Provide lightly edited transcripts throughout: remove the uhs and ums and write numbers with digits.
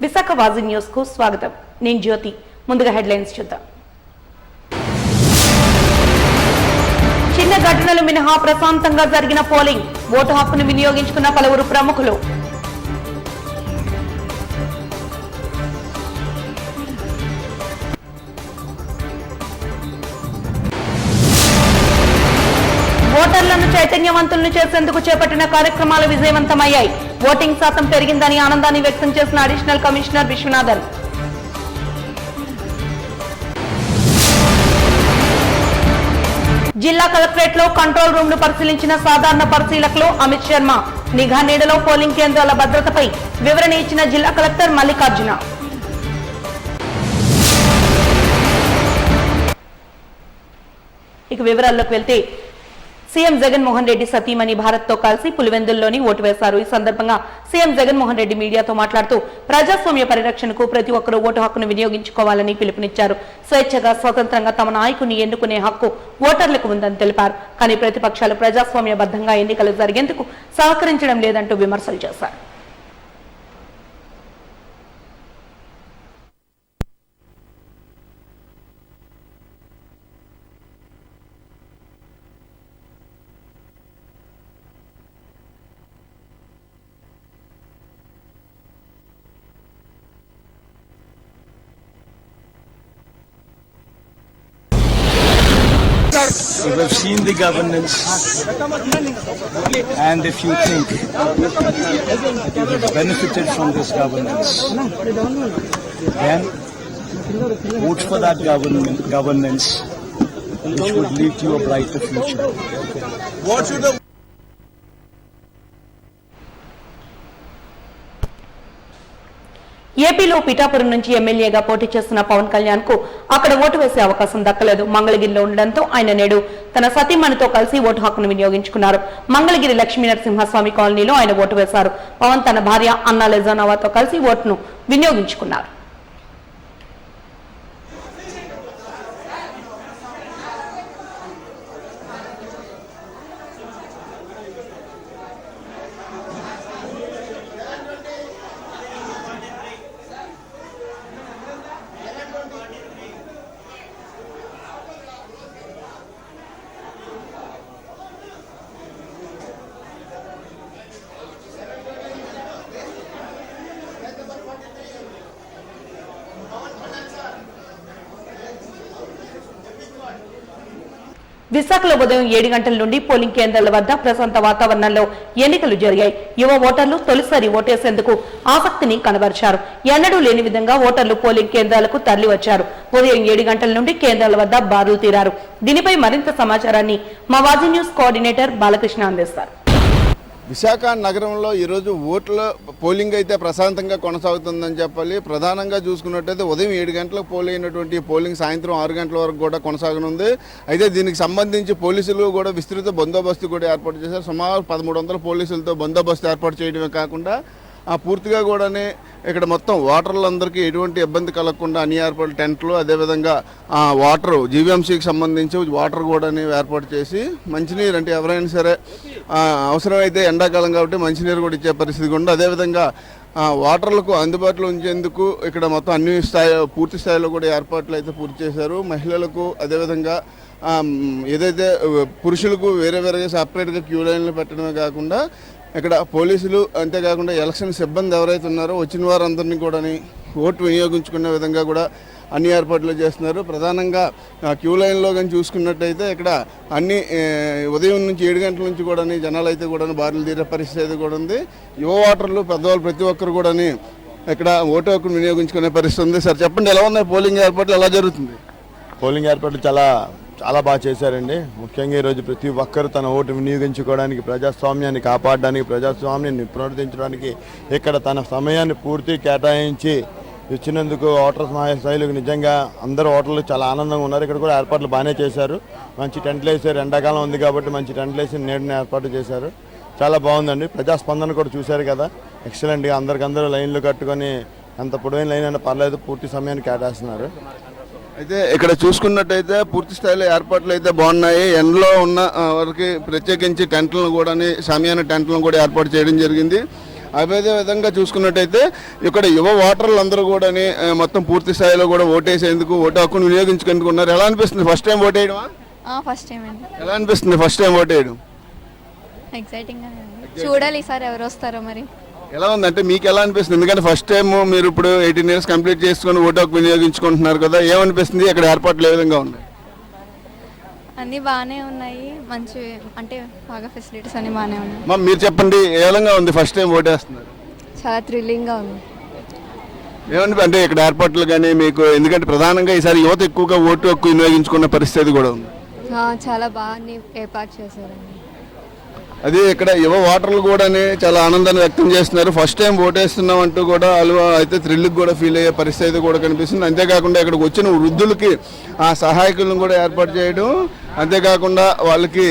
Visakha వాజీ news కు స్వాగతం. నేను జ్యోతి. ముందుగా హెడ్లైన్స్ చూద్దాం. చిన్న ఘటనలు మినహా ప్రశాంతంగా జరిగిన పోలింగ్. ఓటు హక్కును వినియోగించుకున్న పలువురు ప్రముఖులు. ఓటర్లను చైతన్యవంతులను చేసేందుకు చేపట్టిన కార్యక్రమాలు విజయవంతమయ్యాయి. ఓటింగ్ శాతం పెరిగిందని ఆనందాన్ని వ్యక్తం చేసిన అడిషనల్ కమిషనర్ విశ్వనాథన్. జిల్లా కలెక్టరేట్ లో కంట్రోల్ రూమ్ ను పరిశీలించిన సాధారణ పరిశీలకులు అమిత్ శర్మ. నిఘా నీడలో పోలింగ్ కేంద్రాల భద్రతపై వివరణ ఇచ్చిన జిల్లా కలెక్టర్ మల్లికార్జున. ఇక వివరాల్లోకి వెళ్తే సీఎం జగన్మోహన్ రెడ్డి సతీమణి భారత్ తో కలిసి పులివెందుల్లోని ఓటు వేశారు. ఈ సందర్భంగా సీఎం జగన్మోహన్ రెడ్డి మీడియాతో మాట్లాడుతూ ప్రజాస్వామ్య పరిరక్షణకు ప్రతి ఒక్కరూ ఓటు హక్కును వినియోగించుకోవాలని పిలుపునిచ్చారు. స్వేచ్ఛగా స్వతంత్రంగా తమ నాయకుని ఎన్నుకునే హక్కు ఓటర్లకు ఉందని తెలిపారు. కానీ ప్రతిపక్షాలు ప్రజాస్వామ్యబద్ధంగా ఎన్నికలు జరిగేందుకు సహకరించడం లేదంటూ విమర్శలు చేశారు. We have seen the governance, and if you think that you have benefited from this governance, then vote for that governance which would lead to a brighter future. What should the ఏపీలో పిఠాపురం నుంచి ఎమ్మెల్యేగా పోటీ చేస్తున్న పవన్ కళ్యాణ్ కు అక్కడ vote వేసే అవకాశం దక్కలేదు. మంగళగిరిలో ఉండడంతో ఆయన నేడు తన సతీమణితో కలిసి ఓటు హక్కును వినియోగించుకున్నారు. మంగళగిరి లక్ష్మీ నరసింహస్వామి కాలనీలో ఆయన ఓటు వేశారు. పవన్ తన భార్య అన్నా లెజానోవాతో కలిసి ఓటును వినియోగించుకున్నారు. విశాఖలో ఉదయం 7 గంటల నుండి పోలింగ్ కేంద్రాల వద్ద ప్రశాంత వాతావరణంలో ఎన్నికలు జరిగాయి. యువ ఓటర్లు తొలిసారి ఓటేసేందుకు ఆసక్తిని కనబరిచారు. ఎన్నడూ లేని విధంగా ఓటర్లు పోలింగ్ కేంద్రాలకు తరలి వచ్చారు. ఉదయం 7 గంటల నుండి కేంద్రాల వద్ద బారులు తీరారు. దీనిపై మరింత సమాచారాన్ని మా వాజీ న్యూస్ కోఆర్డినేటర్ బాలకృష్ణ అందిస్తారు. విశాఖ నగరంలో ఈరోజు ఓట్ల పోలింగ్ అయితే ప్రశాంతంగా కొనసాగుతుందని చెప్పాలి. ప్రధానంగా చూసుకున్నట్టయితే ఉదయం 7 గంటలకు పోల్ అయినటువంటి పోలింగ్ సాయంత్రం 6 గంటల వరకు కూడా కొనసాగనుంది. అయితే దీనికి సంబంధించి పోలీసులు కూడా విస్తృత బందోబస్తు కూడా ఏర్పాటు చేశారు. సుమారు 1300 పోలీసులతో బందోబస్తు ఏర్పాటు చేయడమే కాకుండా పూర్తిగా కూడా ఇక్కడ మొత్తం ఓటర్లందరికీ ఎటువంటి ఇబ్బంది కలగకుండా అన్ని ఏర్పాటు టెంట్లు, అదేవిధంగా వాటర్ జీవీఎంసీకి సంబంధించి వాటర్ కూడా ఏర్పాటు చేసి మంచినీరు అంటే ఎవరైనా సరే అవసరమైతే ఎండాకాలం కాబట్టి మంచినీరు కూడా ఇచ్చే పరిస్థితి ఉంది. అదేవిధంగా వాటర్లకు అందుబాటులో ఉంచేందుకు ఇక్కడ మొత్తం అన్ని పూర్తి స్థాయిలో కూడా ఏర్పాట్లు అయితే పూర్తి చేశారు. మహిళలకు అదేవిధంగా ఏదైతే పురుషులకు వేరే వేరేగా సపరేట్గా క్యూ లైన్లు పెట్టడమే కాకుండా ఇక్కడ పోలీసులు అంతేకాకుండా ఎలక్షన్ సిబ్బంది ఎవరైతే ఉన్నారో వచ్చిన వారందరినీ కూడా ఓటు వినియోగించుకునే విధంగా కూడా అన్ని ఏర్పాట్లు చేస్తున్నారు. ప్రధానంగా క్యూ లైన్లో కానీ చూసుకున్నట్టయితే ఇక్కడ అన్ని ఉదయం నుంచి 7 గంటల నుంచి కూడా జనాలు అయితే కూడా బారులు తీరే పరిస్థితి అయితే కూడా ఉంది. యువ ఓటర్లు పెద్దవాళ్ళు ప్రతి ఒక్కరు కూడా ఇక్కడ ఓటు హక్కును వినియోగించుకునే పరిస్థితి ఉంది. సార్ చెప్పండి, ఎలా ఉన్నాయి పోలింగ్ ఏర్పాట్లు, ఎలా జరుగుతుంది? పోలింగ్ ఏర్పాట్లు చాలా బాగా చేశారండి. ముఖ్యంగా ఈరోజు ప్రతి ఒక్కరు తన ఓటు వినియోగించుకోవడానికి, ప్రజాస్వామ్యాన్ని కాపాడడానికి, ప్రజాస్వామ్యాన్ని పునరుద్ధరించడానికి ఇక్కడ తన సమయాన్ని పూర్తి కేటాయించి ఇచ్చినందుకు ఓటర్ స్థాయిలకు నిజంగా అందరూ ఓటర్లు చాలా ఆనందంగా ఉన్నారు. ఇక్కడ కూడా ఏర్పాట్లు బాగానే చేశారు. మంచి టెంట్లు వేసారు. ఎండాకాలం ఉంది కాబట్టి మంచి టెంట్లు వేసి నేడుని ఏర్పాటు చేశారు. చాలా బాగుందండి. ప్రజాస్పందన కూడా చూశారు కదా, ఎక్సలెంట్గా అందరికందరూ లైన్లు కట్టుకొని అంత పొడవైన లైన్ అయినా పర్లేదు పూర్తి సమయాన్ని కేటాయిస్తున్నారు. అయితే ఇక్కడ చూసుకున్నట్టయితే పూర్తి స్థాయిలో ఏర్పాట్లు అయితే బాగున్నాయి. ఎండలో ఉన్న వారికి ప్రత్యేకించి టెంట్లను కూడా షామియానా టెంట్లను కూడా ఏర్పాటు చేయడం జరిగింది. అదే విధంగా చూసుకున్నట్టయితే ఇక్కడ యువ ఓటర్లు అందరూ కూడా మొత్తం పూర్తి స్థాయిలో కూడా ఓటేసేందుకు ఓటు హక్కును వినియోగించుకుంటూ ఉన్నారు. ఎలా అనిపిస్తుంది ఫస్ట్ టైం ఓటేయడం? ఫస్ట్ టైం అండి. ఎలా అనిపిస్తుంది ఫస్ట్ టైం ఓటేయడం? ఎక్సైటింగ్ గా చూడాలి ఈసారి ఎవరు వస్తారో మరి. ఎలా ఉందంటే మీకు ఎలా అనిపిస్తుంది? ఎందుకంటే ఫస్ట్ టైం మీరు ఇప్పుడు 18 years కంప్లీట్ చేసుకొని ఓటు హక్కు వినియోగించుకుంటున్నారు కదా, ఏమనిపిస్తుంది? ఇక్కడ ఏర్పాట్లు ఏ విధంగా ఉన్నాయి? అన్నీ బాగానే ఉన్నాయి, మంచి అంటే బాగా ఫెసిలిటీస్ అన్నీ బాగానే ఉన్నాయి. మీరు చెప్పండి, ఏ విధంగా ఉంది ఫస్ట్ టైం ఓటేస్తున్నారు? చాలా థ్రిల్లింగ్గా ఉంది. ఏమని అంటే ఇక్కడ ఏర్పాట్లు కానీ మీకు, ఎందుకంటే ప్రధానంగా ఈసారి యువత ఎక్కువగా ఓటు హక్కు వినియోగించుకున్న పరిస్థితి కూడా ఉంది. చాలా బాగా ఏర్పాటు చేశారండి. అదే ఇక్కడ యువ ఓటర్లు కూడా చాలా ఆనందాన్ని వ్యక్తం చేస్తున్నారు. ఫస్ట్ టైం ఓటేస్తున్నాం అంటూ కూడా వాళ్ళు అయితే థ్రిల్కి కూడా ఫీల్ అయ్యే పరిస్థితి కూడా కనిపిస్తుంది. అంతేకాకుండా ఇక్కడికి వచ్చిన వృద్ధులకి ఆ సహాయకులను కూడా ఏర్పాటు చేయడం, అంతేకాకుండా వాళ్ళకి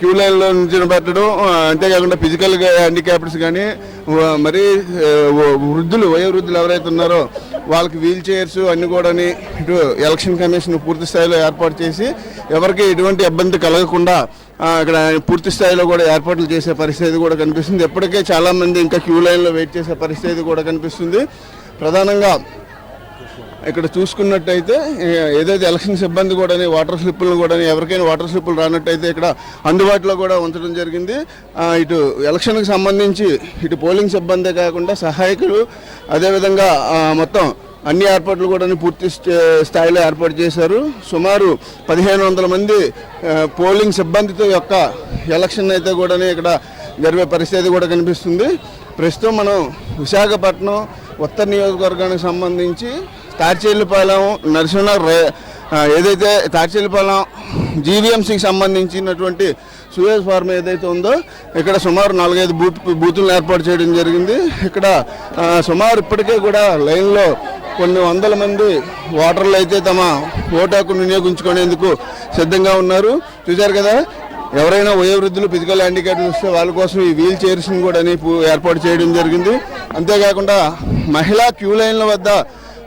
క్యూ లైన్లో నుంచి పెట్టడం, అంతేకాకుండా ఫిజికల్ హ్యాండిక్యాప్డ్స్ కానీ మరి వృద్ధులు వయోవృద్ధులు ఎవరైతే ఉన్నారో వాళ్ళకి వీల్ చైర్స్ అన్ని కూడా ఇటు ఎలక్షన్ కమిషన్ పూర్తి స్థాయిలో ఏర్పాటు చేసి ఎవరికి ఎటువంటి ఇబ్బంది కలగకుండా ఇక్కడ పూర్తి స్థాయిలో కూడా ఏర్పాట్లు చేసే పరిస్థితి కూడా కనిపిస్తుంది. ఎప్పటికే చాలామంది ఇంకా క్యూ లైన్లో వెయిట్ చేసే పరిస్థితి కూడా కనిపిస్తుంది. ప్రధానంగా ఇక్కడ చూసుకున్నట్టయితే ఏదైతే ఎలక్షన్ సిబ్బంది కూడా వాటర్ స్లిప్పులను కూడా ఎవరికైనా వాటర్ స్లిప్పులు రానట్టయితే ఇక్కడ అందుబాటులో కూడా ఉంచడం జరిగింది. ఇటు ఎలక్షన్కి సంబంధించి ఇటు పోలింగ్ సిబ్బందే కాకుండా సహాయకులు, అదేవిధంగా మొత్తం అన్ని ఏర్పాట్లు కూడా పూర్తి స్థాయిలో ఏర్పాటు చేశారు. సుమారు 1500 మంది పోలింగ్ సిబ్బందితో యొక్క ఎలక్షన్ అయితే కూడా ఇక్కడ జరిగే పరిస్థితి కూడా కనిపిస్తుంది. ప్రస్తుతం మనం విశాఖపట్నం ఉత్తర నియోజకవర్గానికి సంబంధించి తాడ్చేళ్లపాలెం నరసింహనగర్ ఏదైతే తాడ్చేళ్లపాలెం జీవీఎంసీకి సంబంధించినటువంటి సూయేజ్ ఫార్మ్ ఏదైతే ఉందో ఇక్కడ సుమారు 4-5 బూతులను ఏర్పాటు చేయడం జరిగింది. ఇక్కడ సుమారు ఇప్పటికే కూడా లైన్లో కొన్ని వందల మంది ఓటర్లు అయితే తమ ఓటు హక్కును వినియోగించుకునేందుకు సిద్ధంగా ఉన్నారు. చూశారు కదా, ఎవరైనా వయోవృద్ధులు ఫిజికల్ హ్యాండిక్యాప్స్ వస్తే వాళ్ళ కోసం ఈ వీల్ చైర్స్ని కూడా ఏర్పాటు చేయడం జరిగింది. అంతేకాకుండా మహిళా క్యూ లైన్ల వద్ద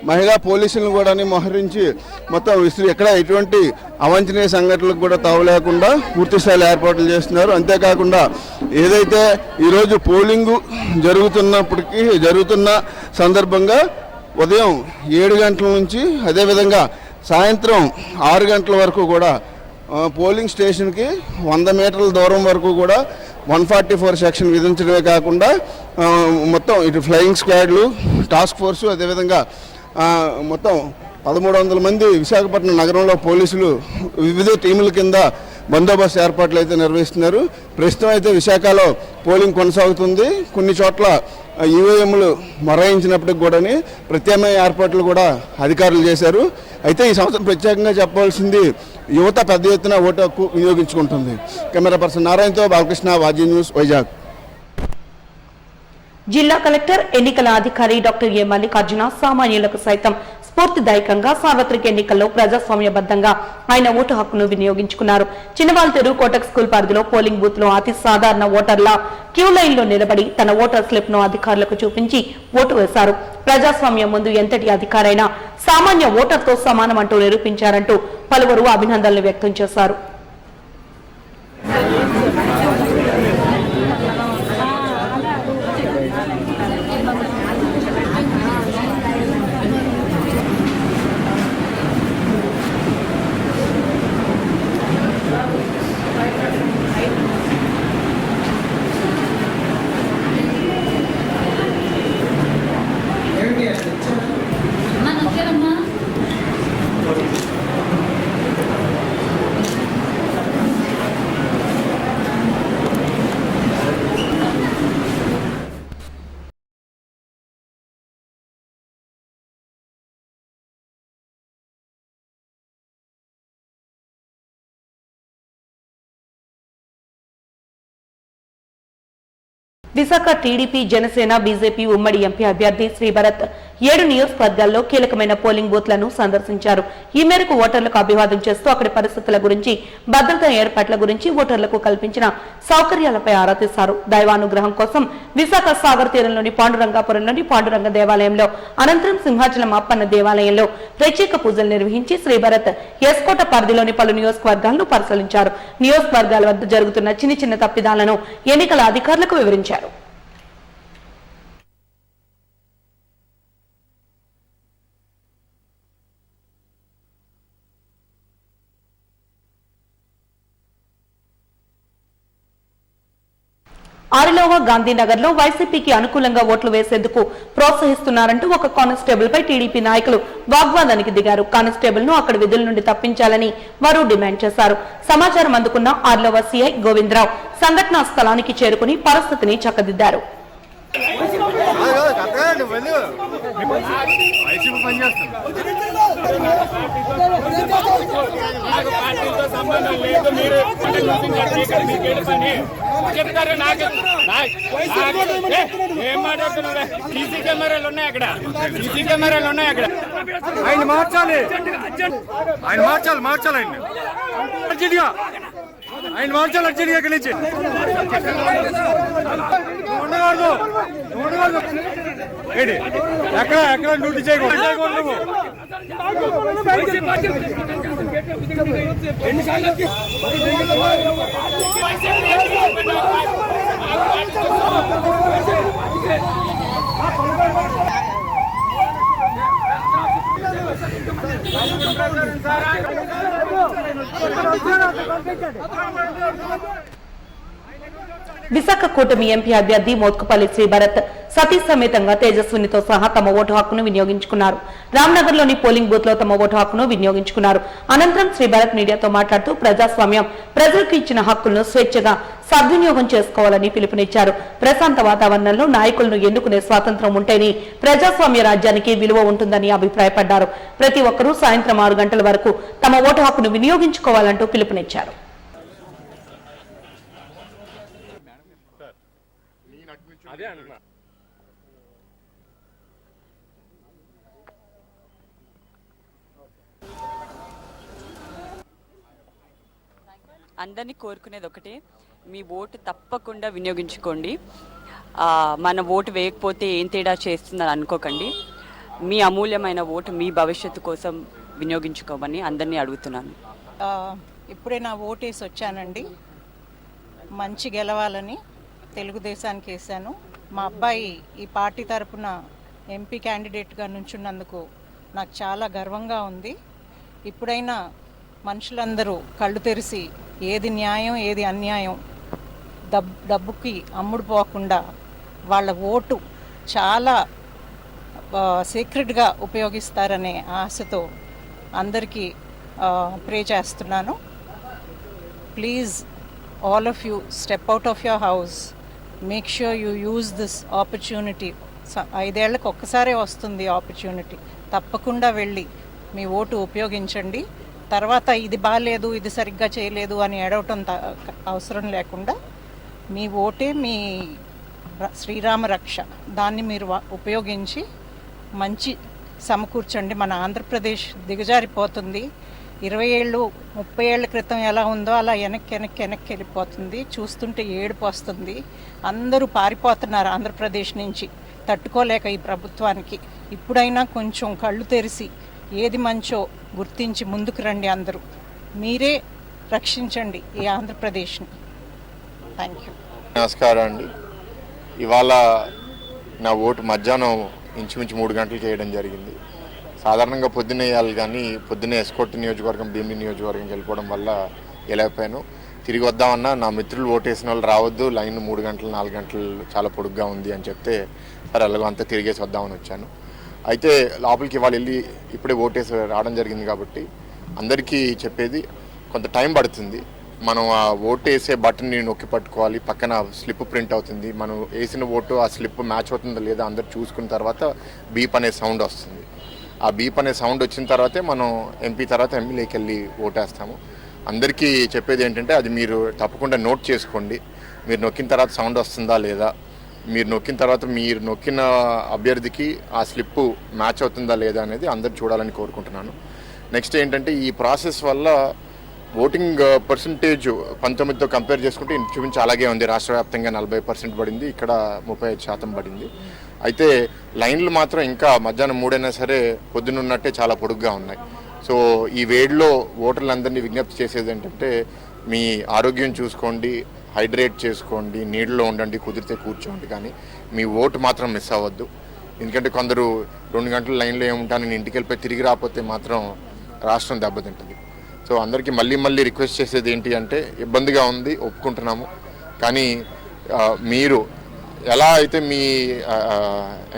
మహిళా పోలీసులను కూడా మోహరించి మొత్తం ఎక్కడ ఎటువంటి అవాంఛనీయ సంఘటనలకు కూడా తావులేకుండా పూర్తి స్థాయిలో ఏర్పాట్లు చేస్తున్నారు. అంతేకాకుండా ఏదైతే ఈరోజు పోలింగు జరుగుతున్న సందర్భంగా ఉదయం 7 గంటల నుంచి అదేవిధంగా సాయంత్రం 6 గంటల వరకు కూడా పోలింగ్ స్టేషన్కి 100 మీటర్ల దూరం వరకు కూడా 144 సెక్షన్ విధించడమే కాకుండా మొత్తం ఇటు ఫ్లయింగ్ స్క్వాడ్లు, టాస్క్ ఫోర్సు, అదేవిధంగా మొత్తం 1300 మంది విశాఖపట్నం నగరంలో పోలీసులు వివిధ టీముల కింద బందోబస్తు ఏర్పాట్లు అయితే నిర్వహిస్తున్నారు. ప్రస్తుతం అయితే విశాఖలో పోలింగ్ కొనసాగుతుంది. కొన్ని చోట్ల ఈవీఎంలు మొరాయించినప్పటికి కూడా ప్రత్యామ్నాయ ఏర్పాట్లు కూడా అధికారులు చేశారు. అయితే ఈ సంవత్సరం ప్రత్యేకంగా చెప్పవలసింది యువత పెద్ద ఎత్తున ఓటు హక్కు వినియోగించుకుంటుంది. కెమెరా పర్సన్ నారాయణతో బాలకృష్ణ, వాజీ న్యూస్, వైజాగ్. జిల్లా కలెక్టర్ ఎన్నికల అధికారి డాక్టర్ ఏ మల్లికార్జున సామాన్యులకు సైతం స్ఫూర్తిదాయకంగా సార్వత్రిక ఎన్నికల్లో ప్రజాస్వామ్యబద్ధంగా ఆయన ఓటు హక్కును వినియోగించుకున్నారు. చిన్నవాల్తేరు కోటక్ స్కూల్ పరిధిలో పోలింగ్ బూత్ లో అతి సాధారణ ఓటర్ల క్యూ లైన్ లో నిలబడి తన ఓటర్ స్లిప్ ను అధికారులకు చూపించి ఓటు వేశారు. ప్రజాస్వామ్యం ముందు ఎంతటి అధికారైనా సామాన్య ఓటర్తో సమానమంటూ నిరూపించారంటూ పలువురు అభినందనలు వ్యక్తం చేశారు. విశాఖ టీడీపీ, జనసేన, బీజేపీ ఉమ్మడి ఎంపీ అభ్యర్థి శ్రీభరత్ 7 నియోజకవర్గాల్లో కీలకమైన పోలింగ్ బూత్లను సందర్శించారు. ఈ మేరకు ఓటర్లకు అభివాదం చేస్తూ అక్కడి పరిస్థితుల గురించి, భద్రతా ఏర్పాట్ల గురించి, ఓటర్లకు కల్పించిన సౌకర్యాలపై ఆరా తీశారు. దైవానుగ్రహం కోసం విశాఖ సాగర్ తీరంలోని పాండురంగాపురంలోని పాండురంగ దేవాలయంలో, అనంతరం సింహాచలం అప్పన్న దేవాలయంలో ప్రత్యేక పూజలు నిర్వహించి శ్రీభరత్ ఎస్కోట పరిధిలోని పలు నియోజకవర్గాలను పరిశీలించారు. నియోజకవర్గాల వద్ద జరుగుతున్న చిన్న తప్పిదాలను ఎన్నికల అధికారులకు వివరించారు. ఆరిలోవ గాంధీనగర్ లో వైసీపీకి అనుకూలంగా ఓట్లు వేసేందుకు ప్రోత్సహిస్తున్నారంటూ ఒక కానిస్టేబుల్ పై టీడీపీ నాయకులు వాగ్వాదానికి దిగారు. కానిస్టేబుల్ ను అక్కడ విధుల నుండి తప్పించాలని వారు డిమాండ్ చేశారు. సమాచారం అందుకున్న ఆరిలోవ సీఐ గోవిందరావు సంఘటనా స్థలానికి చేరుకుని పరిస్థితిని చక్కదిద్దారు. ఏం మాట్లాడుతున్నా? సీసీ కెమెరాలు ఉన్నాయి అక్కడ, సీసీ కెమెరాలు ఉన్నాయి అక్కడ. ఆయన మార్చాలి, ఆయన మార్చాలి ఆయన అర్జెంట్గా, ఆయన మార్చాలి అర్జెంట్గా ఇక్కడి నుంచి. ఉండకూడదు ఏంటి, ఎక్కడ డ్యూటీ చేయకూడదు నువ్వు. విశాఖ కూటమి ఎంపీ అభ్యర్థి మోత్కుపల్లి శ్రీభరత్ సతీ సమేతంగా తేజస్వినితో సహా తమ ఓటు హక్కును వినియోగించుకున్నారు. రామ్నగర్ లోని పోలింగ్ బూత్ లో తమ ఓటు హక్కును వినియోగించుకున్నారు. అనంతరం శ్రీభరత్ మీడియాతో మాట్లాడుతూ ప్రజాస్వామ్యం ప్రజలకు ఇచ్చిన హక్కులను స్వేచ్ఛగా సద్వినియోగం చేసుకోవాలని పిలుపునిచ్చారు. ప్రశాంత వాతావరణంలో నాయకులను ఎన్నుకునే స్వాతంత్రం ఉంటేనే ప్రజాస్వామ్య రాజ్యానికి విలువ ఉంటుందని అభిప్రాయపడ్డారు. ప్రతి ఒక్కరూ సాయంత్రం 6 గంటల వరకు తమ ఓటు హక్కును వినియోగించుకోవాలంటూ పిలుపునిచ్చారు. అందరినీ కోరుకునేది ఒకటే, మీ ఓటు తప్పకుండా వినియోగించుకోండి. మన ఓటు వేయకపోతే ఏం తేడా చేస్తుందని అనుకోకండి. మీ అమూల్యమైన ఓటు మీ భవిష్యత్తు కోసం వినియోగించుకోమని అందరినీ అడుగుతున్నాను. ఇప్పుడే నా ఓటు వేసి వచ్చానండి. మంచి గెలవాలని తెలుగుదేశానికి వేసాను. మా అబ్బాయి ఈ పార్టీ తరపున ఎంపీ క్యాండిడేట్గా నుంచున్నందుకు నాకు చాలా గర్వంగా ఉంది. ఇప్పుడైనా మనుషులందరూ కళ్ళు తెరిచి ఏది న్యాయం ఏది అన్యాయం డబ్బుకి అమ్ముడు పోకుండా వాళ్ళ ఓటు చాలా సీక్రెట్గా ఉపయోగిస్తారనే ఆశతో అందరికీ ప్రే చేస్తున్నాను. Please all of you step out of your house, make sure you use this opportunity. 5 ఏళ్లకు ఒక్కసారే వస్తుంది ఆపర్చునిటీ. తప్పకుండా వెళ్ళి మీ ఓటు ఉపయోగించండి. తర్వాత ఇది బాగాలేదు ఇది సరిగ్గా చేయలేదు అని ఏడవటం అవసరం లేకుండా మీ ఓటే మీ శ్రీరామ రక్ష. దాన్ని మీరు ఉపయోగించి మంచి సమకూర్చండి. మన ఆంధ్రప్రదేశ్ దిగజారిపోతుంది. 20 ఏళ్ళు 30 ఏళ్ల క్రితం ఎలా ఉందో అలా వెనక్కి వెళ్ళిపోతుంది. చూస్తుంటే ఏడుపు వస్తుంది. అందరూ పారిపోతున్నారు ఆంధ్రప్రదేశ్ నుంచి తట్టుకోలేక ఈ ప్రభుత్వానికి. ఇప్పుడైనా కొంచెం కళ్ళు తెరిచి ఏది మంచో గుర్తించి ముందుకు రండి. అందరూ మీరే రక్షించండి ఈ ఆంధ్రప్రదేశ్ని. Thank you. నమస్కారం అండి. ఇవాళ నా ఓటు మధ్యాహ్నం ఇంచుమించు 3 గంటలకు వేయడం జరిగింది. సాధారణంగా పొద్దున్నే వేయాలి, కానీ పొద్దున్నే ఎస్కోట్ నియోజకవర్గం భీమిలి నియోజకవర్గంకి వెళ్ళిపోవడం వల్ల వెళ్ళకపోయాను. తిరిగి వద్దామన్నా నా మిత్రులు ఓటేసిన వాళ్ళు రావద్దు, లైన్ 3 గంటలు 4 గంటలు చాలా పొడుగ్గా ఉంది అని చెప్తే సరే అలాగో అంతా తిరిగేసి వద్దామని వచ్చాను. అయితే లోపలికి ఇవాళ వెళ్ళి ఇప్పుడే ఓటేసి రావడం జరిగింది. కాబట్టి అందరికీ చెప్పేది, కొంత టైం పడుతుంది. మనం ఆ ఓటు వేసే బటన్ని నొక్కి పట్టుకోవాలి. పక్కన స్లిప్ ప్రింట్ అవుతుంది. మనం వేసిన ఓటు ఆ స్లిప్ మ్యాచ్ అవుతుందా లేదా అందరు చూసుకున్న తర్వాత బీప్ అనే సౌండ్ వస్తుంది. ఆ బీప్ అనే సౌండ్ వచ్చిన తర్వాతే మనం ఎంపీ తర్వాత ఎమ్మెల్యేకి వెళ్ళి ఓటేస్తాము. అందరికీ చెప్పేది ఏంటంటే అది మీరు తప్పకుండా నోట్ చేసుకోండి. మీరు నొక్కిన తర్వాత సౌండ్ వస్తుందా లేదా, మీరు నొక్కిన తర్వాత మీరు నొక్కిన అభ్యర్థికి ఆ స్లిప్పు మ్యాచ్ అవుతుందా లేదా అనేది అందరు చూడాలని కోరుకుంటున్నాను. నెక్స్ట్ ఏంటంటే ఈ ప్రాసెస్ వల్ల ఓటింగ్ పర్సంటేజ్ 19తో కంపేర్ చేసుకుంటే ఇంచుమించు అలాగే ఉంది. రాష్ట్ర వ్యాప్తంగా 40% పడింది, ఇక్కడ 35% పడింది. అయితే లైన్లు మాత్రం ఇంకా మధ్యాహ్నం 3 అయినా సరే పొద్దునున్నట్టే చాలా పొడుగ్గా ఉన్నాయి. సో ఈ వేడిలో ఓటర్లందరినీ విజ్ఞప్తి చేసేది ఏంటంటే మీ ఆరోగ్యం చూసుకోండి, హైడ్రేట్ చేసుకోండి, నీళ్ళలో ఉండండి, కుదిరితే కూర్చోండి, కానీ మీ ఓటు మాత్రం మిస్ అవ్వద్దు. ఎందుకంటే కొందరు 2 గంటల లైన్లో ఏముంటానని ఇంటికి వెళ్ళిపోయి తిరిగి రాకపోతే మాత్రం రాష్ట్రం దెబ్బతింటుంది. సో అందరికీ మళ్ళీ రిక్వెస్ట్ చేసేది ఏంటి అంటే, ఇబ్బందిగా ఉంది ఒప్పుకుంటున్నాము, కానీ మీరు ఎలా అయితే మీ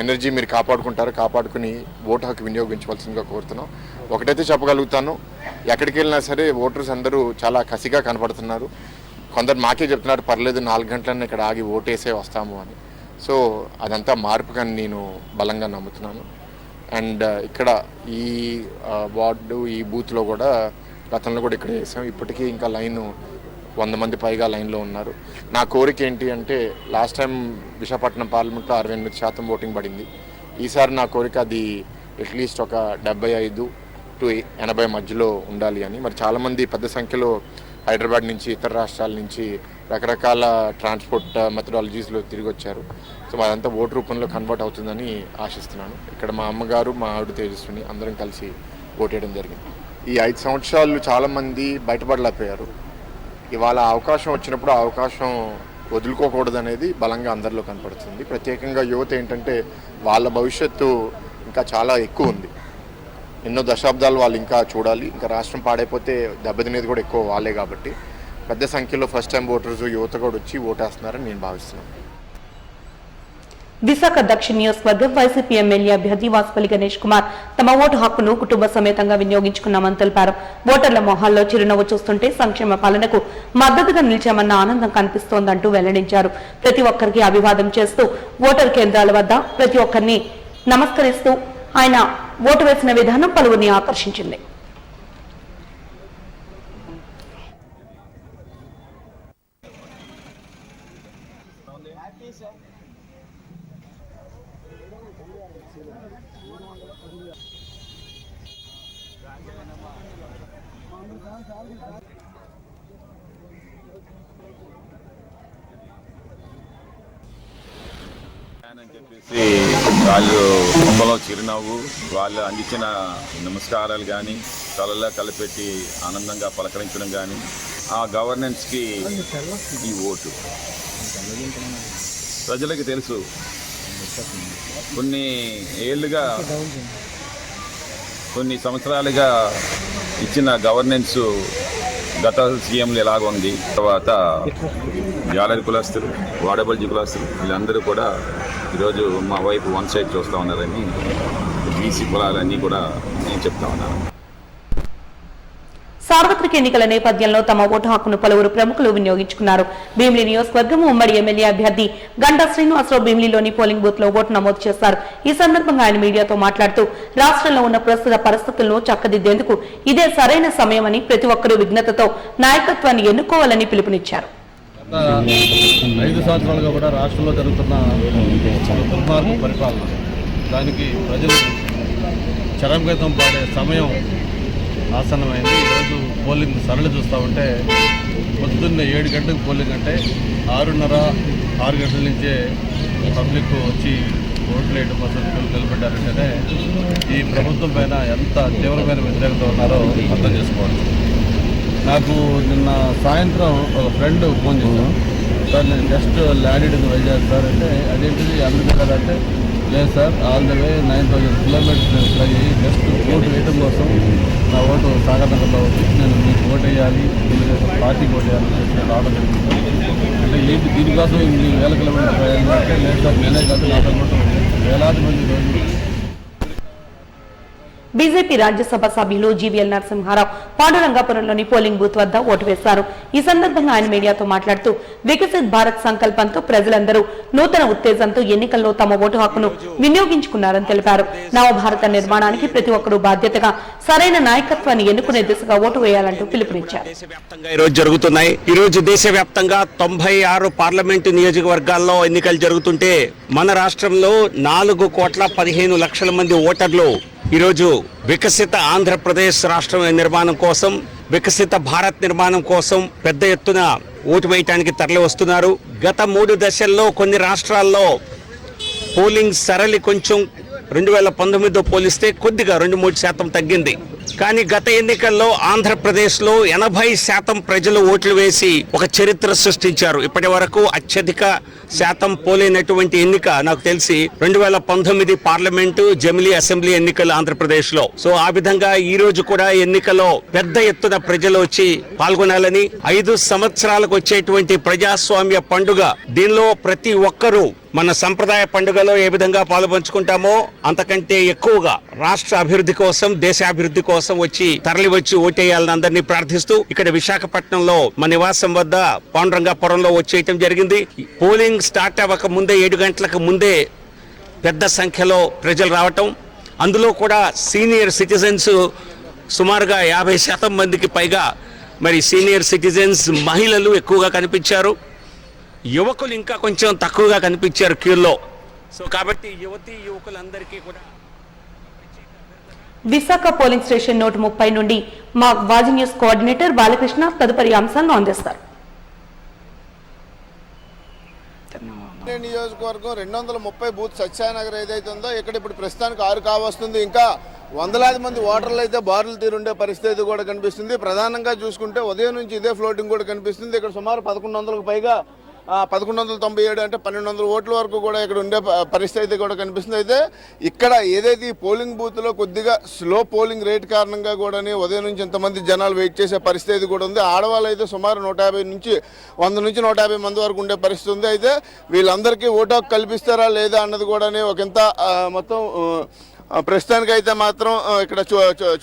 ఎనర్జీ మీరు కాపాడుకుని ఓటు హక్కు వినియోగించవలసిందిగా కోరుతున్నాం. ఒకటైతే చెప్పగలుగుతాను, ఎక్కడికి వెళ్ళినా సరే ఓటర్స్ అందరూ చాలా కసిగా కనపడుతున్నారు. కొందరు మాకే చెప్తున్నారు పర్లేదు 4 గంటలన్నా ఇక్కడ ఆగి ఓటేసే వస్తాము అని. సో అదంతా మార్పుగా నేను బలంగా నమ్ముతున్నాను. అండ్ ఇక్కడ ఈ వార్డు ఈ బూత్లో కూడా గతంలో కూడా ఇక్కడ వేసాం. ఇప్పటికీ ఇంకా లైను 100 మంది పైగా లైన్లో ఉన్నారు. నా కోరిక ఏంటి అంటే లాస్ట్ టైం విశాఖపట్నం పార్లమెంట్లో 68% ఓటింగ్ పడింది. ఈసారి నా కోరిక అది అట్లీస్ట్ ఒక 75 to 80 మధ్యలో ఉండాలి అని. మరి చాలామంది పెద్ద సంఖ్యలో హైదరాబాద్ నుంచి ఇతర రాష్ట్రాల నుంచి రకరకాల ట్రాన్స్పోర్ట్ మెథడాలజీస్లో తిరిగి వచ్చారు. సో అదంతా ఓటు రూపంలో కన్వర్ట్ అవుతుందని ఆశిస్తున్నాను. ఇక్కడ మా అమ్మగారు మా ఆవిడ తేజస్విని అందరం కలిసి ఓటేయడం జరిగింది. ఈ 5 సంవత్సరాలు చాలామంది బయటపడలేకపోయారు. ఇవాళ అవకాశం వచ్చినప్పుడు ఆ అవకాశం వదులుకోకూడదు అనేది బలంగా అందరిలో కనపడుతుంది. ప్రత్యేకంగా యువత ఏంటంటే వాళ్ళ భవిష్యత్తు ఇంకా చాలా ఎక్కువ ఉంది. ఎన్నో దశాబ్దాలు వాళ్ళు ఇంకా చూడాలి. ఇంకా రాష్ట్రం పాడైపోతే దెబ్బతినేది కూడా ఎక్కువ వాళ్ళే. కాబట్టి పెద్ద సంఖ్యలో ఫస్ట్ టైం ఓటర్స్ యువత కూడా వచ్చి ఓటేస్తున్నారని నేను భావిస్తున్నాను. విశాఖ దక్షిణ నియోజకవర్గం వైసీపీ ఎమ్మెల్యే అభ్యర్థి వాసుపల్లి గణేష్ కుమార్ తమ ఓటు హక్కును కుటుంబ సమేతంగా వినియోగించుకున్నామని తెలిపారు. ఓటర్ల మొహాల్లో చిరునవ్వు చూస్తుంటే సంక్షేమ పాలనకు మద్దతుగా నిలిచామన్న ఆనందం కనిపిస్తోందంటూ వెల్లడించారు. ప్రతి ఒక్కరికి అభివాదం చేస్తూ ఓటర్ కేంద్రాల వద్ద ప్రతి ఒక్కరిని నమస్కరిస్తూ ఆయన ఓటు వేసిన విధానం పలువురిని ఆకర్షించింది. అని చెప్పేసి వాళ్ళు ముఖంలో చిరునవ్వు, వాళ్ళు అందించిన నమస్కారాలు కానీ కళ్ళల్లో కలిపెట్టి ఆనందంగా పలకరించడం కానీ ఆ గవర్నెన్స్కి ఈ ఓటు ప్రజలకు తెలుసు. కొన్ని సంవత్సరాలుగా ఇచ్చిన గవర్నెన్స్ గత సీఎంలు ఎలాగ ఉంది. తర్వాత జాలరి కులస్తులు, వాడబల్జీ కులస్తులు వీళ్ళందరూ కూడా ఈరోజు మా వైపు వన్ సైడ్ చూస్తూ ఉన్నారని బీసీ కులాలన్నీ కూడా నేను చెప్తా ఉన్నాను. సార్వత్రిక ఎన్నికల నేపథ్యంలో తమ ఓటు హక్కును పలువురు ప్రముఖులు వినియోగించుకున్నారు. భీమిలి నియోజకవర్గం ఉమ్మడి ఎమ్మెల్యే అభ్యర్థి గంటా శ్రీనివాసరావు భీమిలిలోని పోలింగ్ బూత్ లో ఓటు నమోదు చేశారు. ఈ సందర్భంగా ఆయన మీడియాతో మాట్లాడుతూ రాష్ట్రంలో ఉన్న ప్రస్తుత పరిస్థితులను చక్కదిద్దేందుకు ఇదే సరైన సమయమని, ప్రతి ఒక్కరూ విఘ్నతతో నాయకత్వాన్ని ఎన్నుకోవాలని పిలుపునిచ్చారు. 5 సంవత్సరాలుగా కూడా రాష్ట్రంలో జరుగుతున్న దుర్మార్గ పరిపాలన, దానికి ప్రజలు చరమగీతం పాడే సమయం ఆసన్నమైంది. ఈరోజు పోలింగ్ సరళి చూస్తూ ఉంటే పొద్దున్నే 7 గంటలకు పోలింగ్ అంటే 6:30-6 గంటల నుంచే పబ్లిక్ వచ్చి ఓట్లు వేయడం కోసం నిలబెట్టారంటేనే ఈ ప్రభుత్వం పైన ఎంత తీవ్రమైన వ్యతిరేకత ఉన్నారో అర్థం చేసుకోవచ్చు. నాకు నిన్న సాయంత్రం ఒక ఫ్రెండ్ ఫోన్ చేశాను, సార్ నేను జస్ట్ ల్యాండ్ వైజాగ్ సార్ అంటే అదేంటిది అమెరికా కదా అంటే, లేదు sir all the way 9,000 kilometres fly అయ్యి జస్ట్ ఓటు వేయడం కోసం నా ఓటు సాగర్నగర్లో వచ్చి నేను మీకు ఓటు వేయాలి, పార్టీకి ఓటు వేయాలని చెప్పి నేను రావడం జరిగింది. అంటే ఏంటి దీనికోసం ఇన్ని వేల కిలోమీటర్స్ వేయాలి అంటే, లేదు సార్ నేనే కాదు నాతో పాటు వేలాది మంది రోజు. బీజేపీ రాజ్యసభ సభ్యులు జీవీఎల్ నరసింహారావు పాండురంగాపురంలోని పోలింగ్ బూత్ వద్ద ఓటు వేశారు. ఈ సందర్భంగా ఆయన మీడియాతో మాట్లాడుతూ వికసిత్ భారత్ సంకల్పంతో ప్రజలందరూ నూతన ఉత్తేజంతో ఎన్నికల్లో తమ ఓటు హక్కును వినియోగించుకున్నారని తెలిపారు. నవభారత నిర్మాణానికి ప్రతి ఒక్కరూ బాధ్యతగా సరైన నాయకత్వాన్ని ఎన్నుకునే దిశగా ఓటు వేయాలంటూ పిలుపునిచ్చారు. ఈ రోజు దేశవ్యాప్తంగా 96 పార్లమెంటు నియోజకవర్గాల్లో ఎన్నికలు జరుగుతుంటే మన రాష్ట్రంలో 4,15,00,000 మంది ఓటర్లు ఈరోజు వికసిత ఆంధ్రప్రదేశ్ రాష్ట్రం నిర్మాణం కోసం, వికసిత భారత్ నిర్మాణం కోసం పెద్ద ఎత్తున ఓటు వేయటానికి తరలి వస్తున్నారు. గత 3 దశల్లో కొన్ని రాష్ట్రాల్లో పోలింగ్ సరళి కొంచెం 2019తో పోలిస్తే కొద్దిగా 2-3% తగ్గింది. కానీ గత ఎన్నికల్లో ఆంధ్రప్రదేశ్లో 80% ప్రజలు ఓట్లు వేసి ఒక చరిత్ర సృష్టించారు. ఇప్పటి వరకు అత్యధిక శాతం పోలైనటువంటి ఎన్నిక నాకు తెలిసి 2019 పార్లమెంటు జమిలీ అసెంబ్లీ ఎన్నికలు ఆంధ్రప్రదేశ్లో. సో ఆ విధంగా ఈ రోజు కూడా ఎన్నికల్లో పెద్ద ఎత్తున ప్రజలు వచ్చి పాల్గొనాలని, 5 సంవత్సరాలకు వచ్చేటువంటి ప్రజాస్వామ్య పండుగ, దీనిలో ప్రతి ఒక్కరూ మన సంప్రదాయ పండుగలో ఏ విధంగా పాలుపంచుకుంటామో అంతకంటే ఎక్కువగా రాష్ట్ర అభివృద్ధి కోసం, దేశాభివృద్ధి కోసం వచ్చి తరలి వచ్చి ఓటేయాలని అందరినీ ప్రార్థిస్తూ ఇక్కడ విశాఖపట్నంలో మా నివాసం వద్ద పాండురంగాపురంలో వచ్చేయటం జరిగింది. పోలింగ్ స్టార్ట్ అవ్వక ముందే 7 గంటలకు ముందే పెద్ద సంఖ్యలో ప్రజలు రావటం, అందులో కూడా సీనియర్ సిటిజన్స్ సుమారుగా 50% మందికి పైగా మరి సీనియర్ సిటిజన్స్ మహిళలు ఎక్కువగా కనిపించారు. యువకులు ఇంకా కొంచెం తక్కువగా కనిపించారు క్యూలో. సో కాబట్టి యువకులందరికీ కూడా విశాఖ పోలింగ్ స్టేషన్ 130 నుండి మా వాజీ న్యూస్ కోఆర్డినేటర్ బాలకృష్ణ తదుపరి అంశాలను అందిస్తారు. నియోజకవర్గం 230 బూత్ సత్యానగర్ ఏదైతే ఉందో ఇక్కడ ఇప్పుడు ప్రస్తుతానికి 6 కావస్తుంది. ఇంకా వందలాది మంది ఓటర్లు అయితే బారులు తీరుండే పరిస్థితి కూడా కనిపిస్తుంది. ప్రధానంగా చూసుకుంటే ఉదయం నుంచి ఇదే ఫ్లోటింగ్ కూడా కనిపిస్తుంది. ఇక్కడ సుమారు 1100కు పైగా 1197 అంటే 1200 ఓట్ల వరకు కూడా ఇక్కడ ఉండే పరిస్థితి కూడా కనిపిస్తుంది. అయితే ఇక్కడ ఏదైతే ఈ పోలింగ్ బూత్లో కొద్దిగా స్లో పోలింగ్ రేట్ కారణంగా కూడా ఉదయం నుంచి ఇంతమంది జనాలు వెయిట్ చేసే పరిస్థితి కూడా ఉంది. ఆడవాళ్ళు అయితే సుమారు 100 నుంచి 150 మంది వరకు ఉండే పరిస్థితి ఉంది. అయితే వీళ్ళందరికీ ఓటు హక్కు కల్పిస్తారా లేదా అన్నది కూడా ఒకంత మొత్తం ప్రస్తుతానికి అయితే మాత్రం ఇక్కడ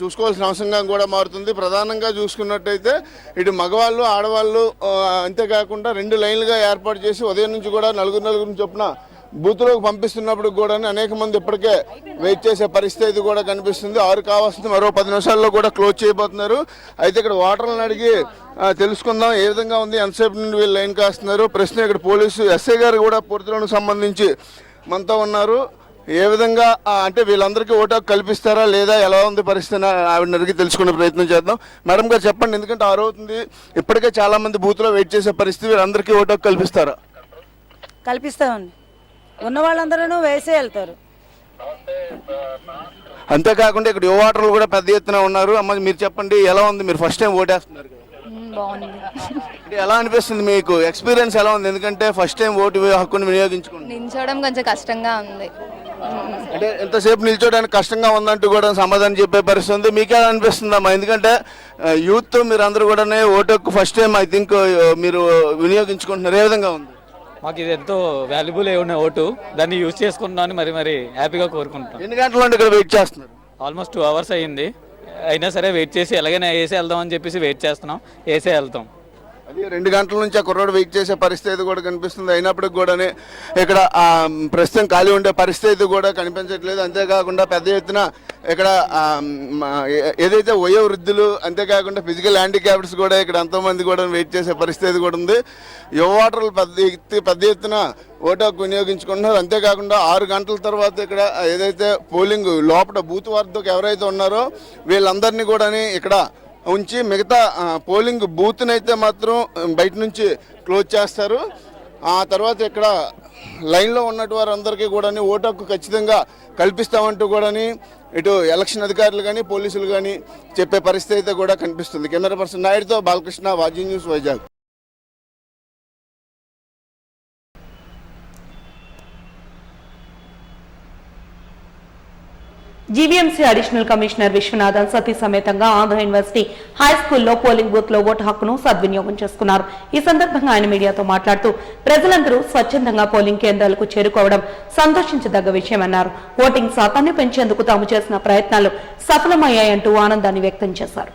చూసుకోవాల్సిన అవసరంగా కూడా మారుతుంది. ప్రధానంగా చూసుకున్నట్టయితే ఇటు మగవాళ్ళు, ఆడవాళ్ళు, అంతేకాకుండా 2 లైన్లుగా ఏర్పాటు చేసి ఉదయం నుంచి కూడా నలుగురు చొప్పున బూత్లోకి పంపిస్తున్నప్పుడు కూడా అనేక మంది ఇప్పటికే వెయిట్ చేసే పరిస్థితి కూడా కనిపిస్తుంది. 6 కావాల్సింది, మరో 10 నిమిషాల్లో కూడా క్లోజ్ చేయబోతున్నారు. అయితే ఇక్కడ ఓటర్లను అడిగి తెలుసుకుందాం ఏ విధంగా ఉంది, ఎంతసేపు నుండి వీళ్ళు లైన్ కాస్తున్నారు. ప్రస్తుతం ఇక్కడ పోలీసు ఎస్ఐ గారు కూడా పూర్తిలోకి సంబంధించి మనతో ఉన్నారు. ఏ విధంగా అంటే వీళ్ళందరికీ ఓటు హక్కు కల్పిస్తారా లేదా, ఎలా ఉంది పరిస్థితి ఆవిడని అడిగి తెలుసుకునే ప్రయత్నం చేద్దాం. మేడం గారు చెప్పండి, ఎందుకంటే 6 అవుతుంది, ఇప్పటికే చాలా మంది బూత్లో వెయిట్ చేసే పరిస్థితి, వీళ్ళందరికీ ఓటు హక్కు కల్పిస్తారా? కల్పిస్తామండి, ఉన్న వాళ్ళందరూ వేసే వెళ్తారు. అంతేకాకుండా ఇక్కడ యువ ఓటర్లు కూడా పెద్ద ఎత్తున ఉన్నారు. అమ్మ మీరు చెప్పండి, ఎలా ఉంది, మీరు ఫస్ట్ టైం ఓటేస్తున్నారు కదా, బాగుంది. అంటే ఎలా అనిపిస్తుంది మీకు, ఎక్స్పీరియన్స్ ఎలా ఉంది? ఎందుకంటే ఫస్ట్ టైం ఓటు హక్కుని వినియోగించుకోండి. నిల్చోవడం కొంచెం కష్టంగా ఉంది. అంటే ఎంతసేపు నిల్చోడానికి కష్టంగా ఉందంటూ కూడా సమాధానం చెప్పే పరిస్థితి ఉంది. మీకే అనిపిస్తుందమ్మా? ఎందుకంటే యూత్ మీరు అందరూ కూడా ఓటు హక్కు ఫస్ట్ టైం ఐ థింక్ మీరు వినియోగించుకుంటున్నారు, ఏ విధంగా ఉంది? మాకు ఇది ఎంతో వాల్యుబుల్ ఉన్న ఓటు, దాన్ని యూజ్ చేసుకుంటున్నాను, మరి హ్యాపీగా కోరుకుంటున్నాను. ఎన్ని గంటల నుండి ఇక్కడ వెయిట్ చేస్తున్నారు? ఆల్మోస్ట్ 2 అవర్స్ అయ్యింది. అయినా సరే వెయిట్ చేసి ఎలాగైనా వేసే వెళ్దాం అని చెప్పేసి వెయిట్ చేస్తున్నాం, వేసే వెళ్తాం. అది 2 గంటల నుంచి ఆ కుర్రాడు వెయిట్ చేసే పరిస్థితి కూడా కనిపిస్తుంది. అయినప్పటికి కూడా ఇక్కడ ప్రస్తుతం ఖాళీ ఉండే పరిస్థితి కూడా కనిపించట్లేదు. అంతేకాకుండా పెద్ద ఎత్తున ఇక్కడ ఏదైతే వయోవృద్ధులు, అంతేకాకుండా ఫిజికల్ హ్యాండిక్యాప్డ్స్ కూడా ఇక్కడ ఎంతోమంది కూడా వెయిట్ చేసే పరిస్థితి కూడా ఉంది. యువ ఓటర్లు పెద్ద ఎత్తున ఓటు హక్కు వినియోగించుకుంటున్నారు. అంతేకాకుండా 6 గంటల తర్వాత ఇక్కడ ఏదైతే పోలింగ్ లోపల బూత్ వద్దకు ఎవరైతే ఉన్నారో వీళ్ళందరినీ కూడా ఇక్కడ ఉంచి మిగతా పోలింగ్ బూత్ని అయితే మాత్రం బయట నుంచి క్లోజ్ చేస్తారు. ఆ తర్వాత ఇక్కడ లైన్లో ఉన్నట్టు వారందరికీ కూడా ఓటు హక్కు ఖచ్చితంగా కల్పిస్తామంటూ కూడా ఇటు ఎలక్షన్ అధికారులు కానీ పోలీసులు కానీ చెప్పే పరిస్థితి అయితే కూడా కనిపిస్తుంది. కెమెరా పర్సన్ నాయుడుతో Balakrishna, Vaji news, Vizag. GVMC additional commissioner Viswanathan సతీ సమేతంగా ఆంధ్ర యూనివర్సిటీ హై స్కూల్లో పోలింగ్ బూత్ లో ఓటు హక్కును సద్వినియోగం చేసుకున్నారు. ఈ సందర్భంగా ఆయన మీడియాతో మాట్లాడుతూ ప్రజలందరూ స్వచ్ఛందంగా పోలింగ్ కేంద్రాలకు చేరుకోవడం సంతోషించదగ్గ విషయమన్నారు. ఓటింగ్ శాతాన్ని పెంచేందుకు తాము చేసిన ప్రయత్నాలు సఫలమయ్యాయంటూ ఆనందాన్ని వ్యక్తం చేశారు.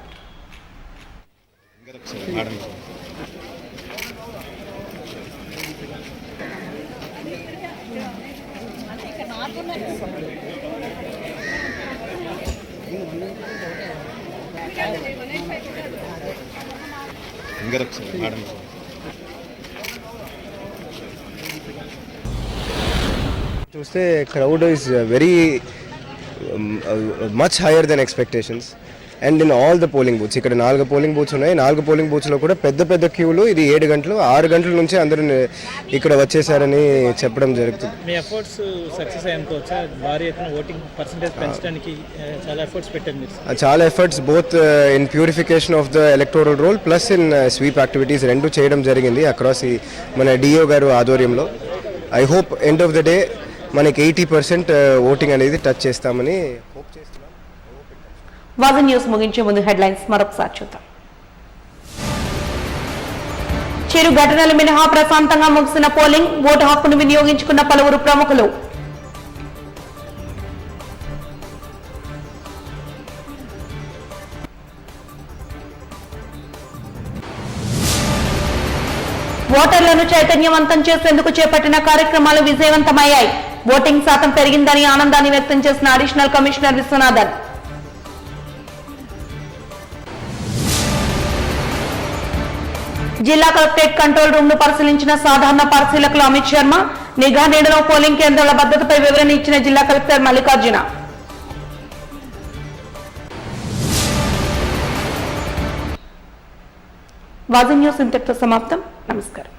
చూస్తే crowd is very much higher than expectations. And in all the polling booths. ఇక్కడ 4 పోలింగ్ బూత్స్ ఉన్నాయి. 4 పోలింగ్ బూత్స్లో కూడా పెద్ద పెద్ద క్యూలు. ఇది 7 గంటలు 6 గంటల నుంచి అందరూ ఇక్కడ వచ్చేసారని చెప్పడం జరుగుతుంది. మీ ఎఫర్ట్స్ సక్సెస్ అయ్యానుకోవచ్చా? భారీ ఎత్తున ఓటింగ్ పర్సంటేజ్ పెంచడానికి చాలా ఎఫర్ట్స్ పెట్టారు మీరు. చాలా efforts both in purification of the electoral roll plus in sweep activities రెండు చేయడం జరిగింది అక్రాస్ ఈ మన డిఓ గారు ఆధ్వర్యంలో. I hope end of the day మనకి 80% ఓటింగ్ అనేది టచ్ చేస్తామని హోప్ చేస్తున్నాం. వాజన్ న్యూస్ ముగించే ముందు హెడ్లైన్స్ మరొకసారి చూద్దాం. చిరు ఘటనలు మినహా ప్రశాంతంగా ముగిసిన పోలింగ్, ఓటు హక్కును వినియోగించుకున్న పలువురు ప్రముఖులు. ఓటర్లను చైతన్యవంతం చేసేందుకు చేపట్టిన కార్యక్రమాలు విజయవంతమయ్యాయి. ఓటింగ్ శాతం పెరిగిందని ఆనందాన్ని వ్యక్తం చేసిన అడిషనల్ కమిషనర్ విశ్వనాథన్. జిల్లా కలెక్టరేట్ కంట్రోల్ రూమ్ ను పరిశీలించిన సాధారణ పరిశీలకులు అమిత్ శర్మ. నిఘా నీడలో పోలింగ్ కేంద్రాల భద్రతపై వివరణ ఇచ్చిన జిల్లా కలెక్టర్ మల్లికార్జున. వాజన్ న్యూస్ ఇంతటితో సమాప్తం. నమస్కారం.